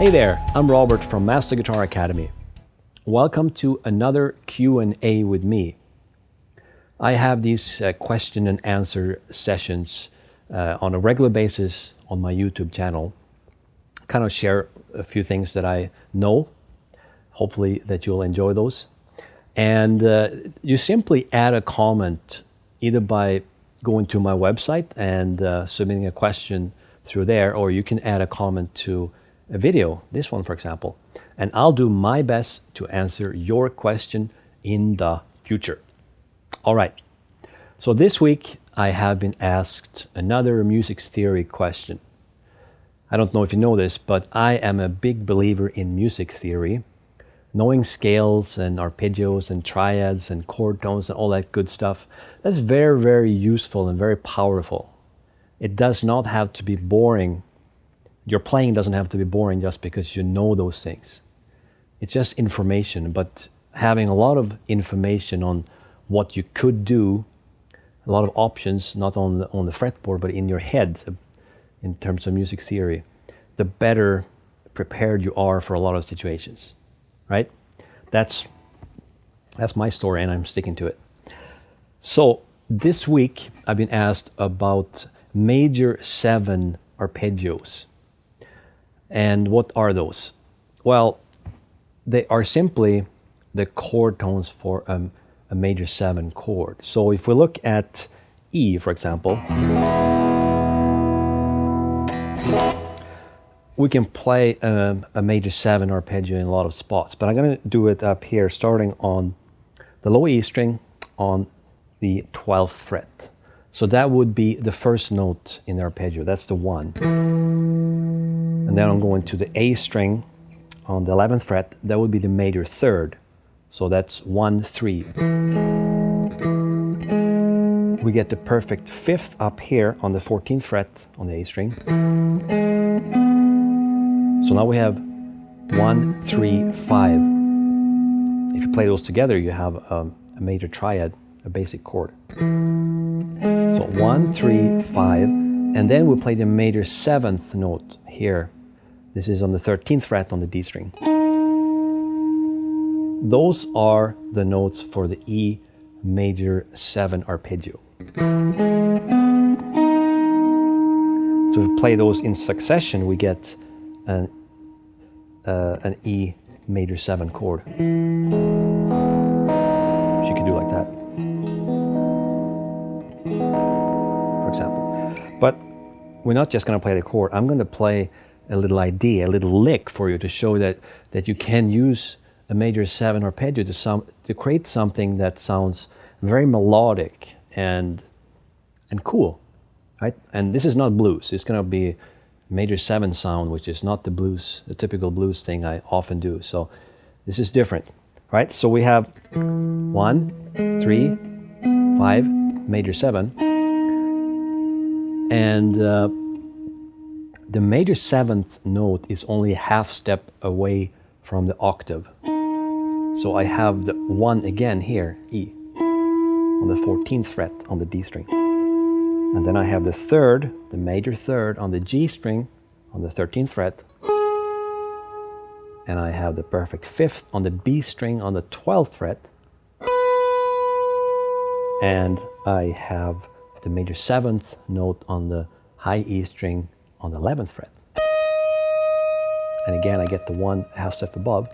Hey there, I'm Robert from Master Guitar Academy. Welcome to another Q&A with me. I have these question and answer sessions on a regular basis on my YouTube channel. Kind of share a few things that I know. Hopefully that you'll enjoy those. And you simply add a comment either by going to my website and submitting a question through there, or you can add a comment to a video, this one for example, and I'll do my best to answer your question in the future. All right, so this week I have been asked another music theory question. I don't know if you know this, but I am a big believer in music theory. Knowing scales and arpeggios and triads and chord tones and all that good stuff, that's very, very useful and very powerful. It does not have to be boring. Your playing doesn't have to be boring just because you know those things. It's just information, but having a lot of information on what you could do, a lot of options, not on the fretboard, but in your head, in terms of music theory, the better prepared you are for a lot of situations. Right? That's my story, and I'm sticking to it. So this week I've been asked about major 7 arpeggios. And what are those? Well, they are simply the chord tones for a major 7 chord. So if we look at E, for example, we can play a major 7 arpeggio in a lot of spots, but I'm going to do it up here, starting on the low E string on the 12th fret. So that would be the first note in the arpeggio. That's the 1. And then I'm going to the A string on the 11th fret. That would be the major 3rd. So that's 1, 3. We get the perfect 5th up here on the 14th fret on the A string. So now we have 1, 3, 5. If you play those together, you have a major triad, a basic chord. So 1, 3, 5, and then we play the major 7th note here. This is on the 13th fret on the D string. Those are the notes for the E major 7 arpeggio. So if we play those in succession, we get an E major 7 chord, which you could do like that, for example. But we're not just going to play the chord. I'm going to play a little idea, a little lick for you to show that you can use a major 7 arpeggio to create something that sounds very melodic and cool, right? And this is not blues. It's going to be major 7 sound, which is not the blues, the typical blues thing I often do. So this is different, right? So we have 1, 3, 5, major 7, and the major 7th note is only a half step away from the octave. So I have the 1 again here, E, on the 14th fret on the D string. And then I have the 3rd, the major 3rd on the G string on the 13th fret. And I have the perfect 5th on the B string on the 12th fret. And I have the major 7th note on the high E string on the 11th fret. And again, I get the 1 half step above.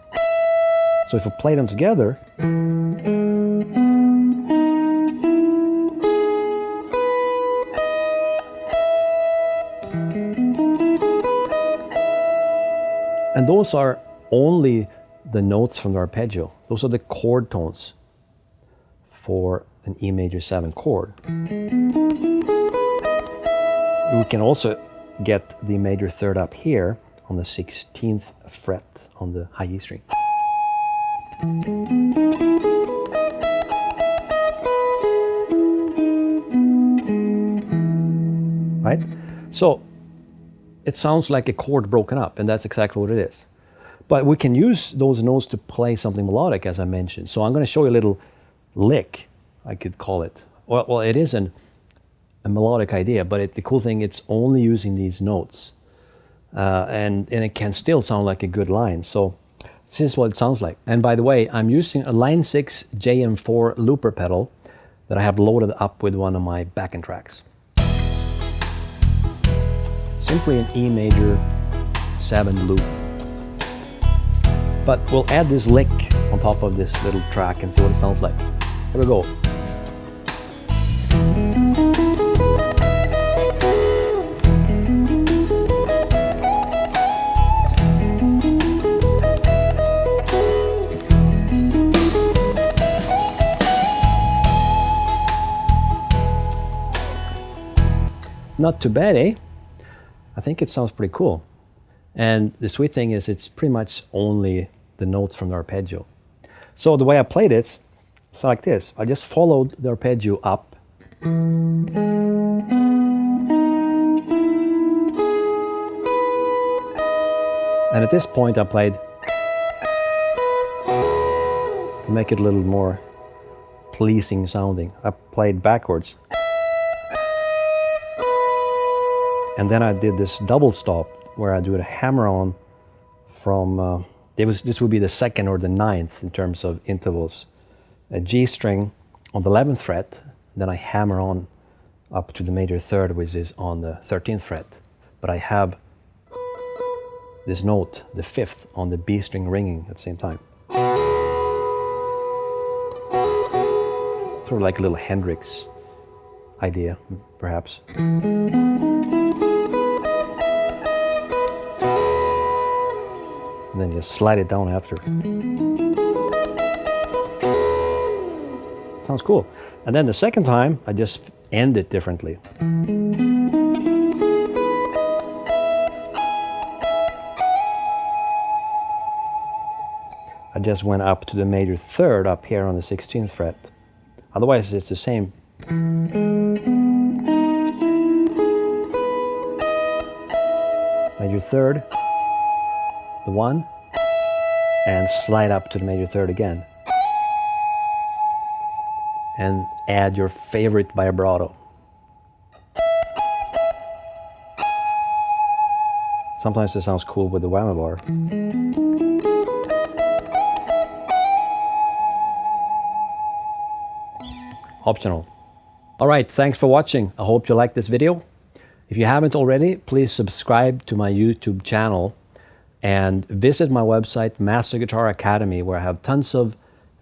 So if we play them together, and those are only the notes from the arpeggio. Those are the chord tones for an E major 7 chord. We can also get the major 3rd up here on the 16th fret on the high E string. Right? So it sounds like a chord broken up, and that's exactly what it is. But we can use those notes to play something melodic, as I mentioned. So I'm going to show you a little lick, I could call it. Well, it is a melodic idea, but the cool thing, it's only using these notes. and it can still sound like a good line. So this is what it sounds like. And by the way, I'm using a Line 6 JM4 looper pedal that I have loaded up with one of my backing tracks. Simply an E major 7 loop. But we'll add this lick on top of this little track and see what it sounds like. Here we go. Not too bad, eh? I think it sounds pretty cool. And the sweet thing is it's pretty much only the notes from the arpeggio. So the way I played it's like this. I just followed the arpeggio up. And at this point I played to make it a little more pleasing sounding. I played backwards. And then I did this double stop where I do a hammer on from, this would be the 2nd or the 9th in terms of intervals. A G string on the 11th fret, then I hammer on up to the major 3rd, which is on the 13th fret. But I have this note, the 5th, on the B string ringing at the same time. Sort of like a little Hendrix idea, perhaps. And then just slide it down after. Sounds cool. And then the second time, I just end it differently. I just went up to the major 3rd up here on the 16th fret. Otherwise, it's the same. Major 3rd. The 1, and slide up to the major 3rd again. And add your favorite vibrato. Sometimes it sounds cool with the whammy bar. Optional. All right, thanks for watching. I hope you liked this video. If you haven't already, please subscribe to my YouTube channel. And visit my website, Master Guitar Academy, where I have tons of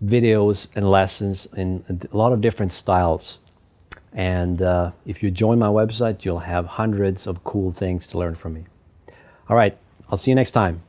videos and lessons in a lot of different styles. And if you join my website, you'll have hundreds of cool things to learn from me. All right, I'll see you next time.